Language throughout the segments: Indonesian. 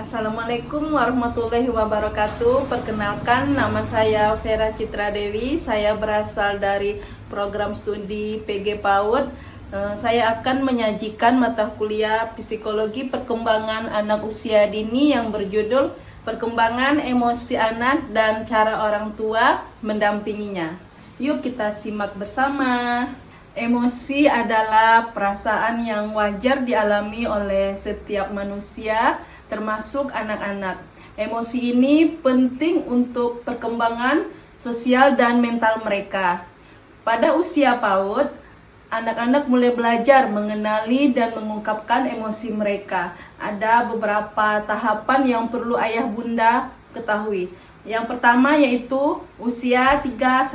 Assalamualaikum warahmatullahi wabarakatuh. Perkenalkan, nama saya Vera Citra Dewi. Saya berasal dari program studi PG PAUD. Saya akan menyajikan mata kuliah Psikologi Perkembangan Anak Usia Dini yang berjudul Perkembangan Emosi Anak dan Cara Orang Tua Mendampinginya. Yuk kita simak bersama. Emosi adalah perasaan yang wajar dialami oleh setiap manusia, termasuk anak-anak. Emosi ini penting untuk perkembangan sosial dan mental mereka. Pada usia PAUD, anak-anak mulai belajar mengenali dan mengungkapkan emosi mereka. Ada beberapa tahapan yang perlu ayah bunda ketahui. Yang pertama yaitu usia 3-4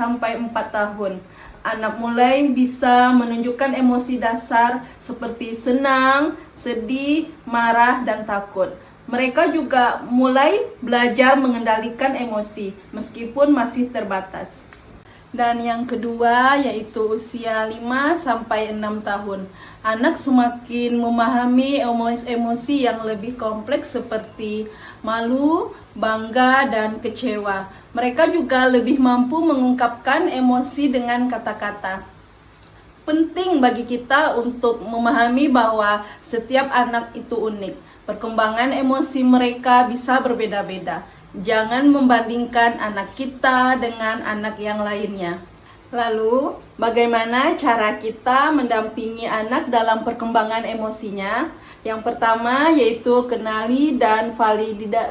tahun. Anak mulai bisa menunjukkan emosi dasar seperti senang, sedih, marah, dan takut. Mereka juga mulai belajar mengendalikan emosi meskipun masih terbatas. Dan yang kedua yaitu usia 5-6 tahun. Anak semakin memahami emosi yang lebih kompleks seperti malu, bangga, dan kecewa. Mereka juga lebih mampu mengungkapkan emosi dengan kata-kata. Penting bagi kita untuk memahami bahwa setiap anak itu unik. Perkembangan emosi mereka bisa berbeda-beda. Jangan membandingkan anak kita dengan anak yang lainnya. Lalu, bagaimana cara kita mendampingi anak dalam perkembangan emosinya? Yang pertama yaitu kenali dan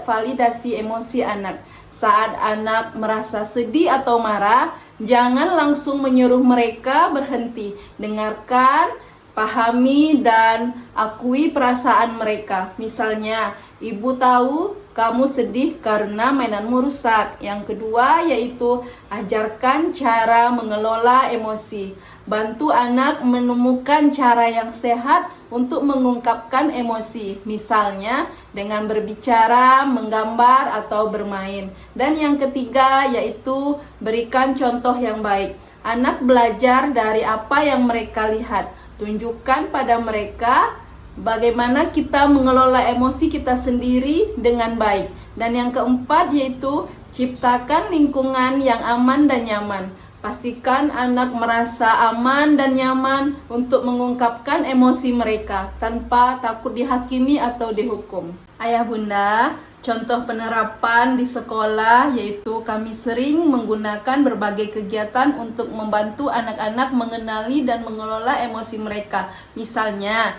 validasi emosi anak. Saat anak merasa sedih atau marah, jangan langsung menyuruh mereka berhenti. Dengarkan, pahami, dan akui perasaan mereka. Misalnya, ibu tahu kamu sedih karena mainanmu rusak. Yang kedua yaitu ajarkan cara mengelola emosi. Bantu anak menemukan cara yang sehat untuk mengungkapkan emosi. Misalnya dengan berbicara, menggambar, atau bermain. Dan yang ketiga yaitu berikan contoh yang baik. Anak belajar dari apa yang mereka lihat. Tunjukkan pada mereka bagaimana kita mengelola emosi kita sendiri dengan baik. Dan yang keempat yaitu ciptakan lingkungan yang aman dan nyaman. Pastikan anak merasa aman dan nyaman untuk mengungkapkan emosi mereka tanpa takut dihakimi atau dihukum. Ayah bunda, contoh penerapan di sekolah yaitu kami sering menggunakan berbagai kegiatan untuk membantu anak-anak mengenali dan mengelola emosi mereka. Misalnya,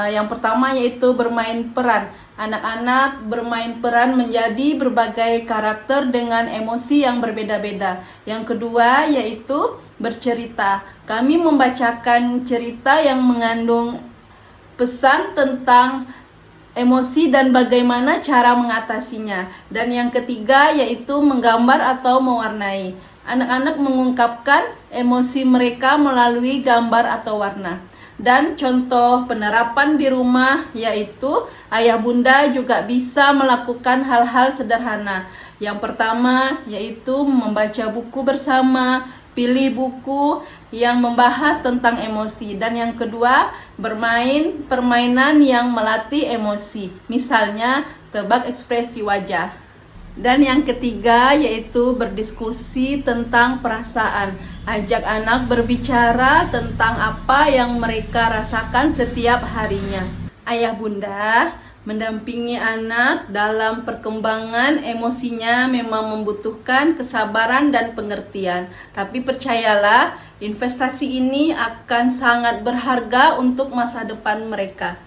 yang pertama yaitu bermain peran. Anak-anak bermain peran menjadi berbagai karakter dengan emosi yang berbeda-beda. Yang kedua yaitu bercerita. Kami membacakan cerita yang mengandung pesan tentang emosi dan bagaimana cara mengatasinya. Dan yang ketiga yaitu menggambar atau mewarnai. Anak-anak mengungkapkan emosi mereka melalui gambar atau warna. Dan contoh penerapan di rumah yaitu ayah bunda juga bisa melakukan hal-hal sederhana. Yang pertama yaitu membaca buku bersama, pilih buku yang membahas tentang emosi. Dan yang kedua, bermain permainan yang melatih emosi. Misalnya tebak ekspresi wajah. Dan yang ketiga yaitu berdiskusi tentang perasaan. Ajak anak berbicara tentang apa yang mereka rasakan setiap harinya. Ayah bunda, mendampingi anak dalam perkembangan emosinya memang membutuhkan kesabaran dan pengertian. Tapi percayalah, investasi ini akan sangat berharga untuk masa depan mereka.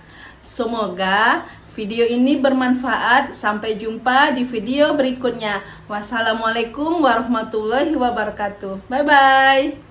Semoga video ini bermanfaat. Sampai jumpa di video berikutnya. Wassalamualaikum warahmatullahi wabarakatuh. Bye-bye.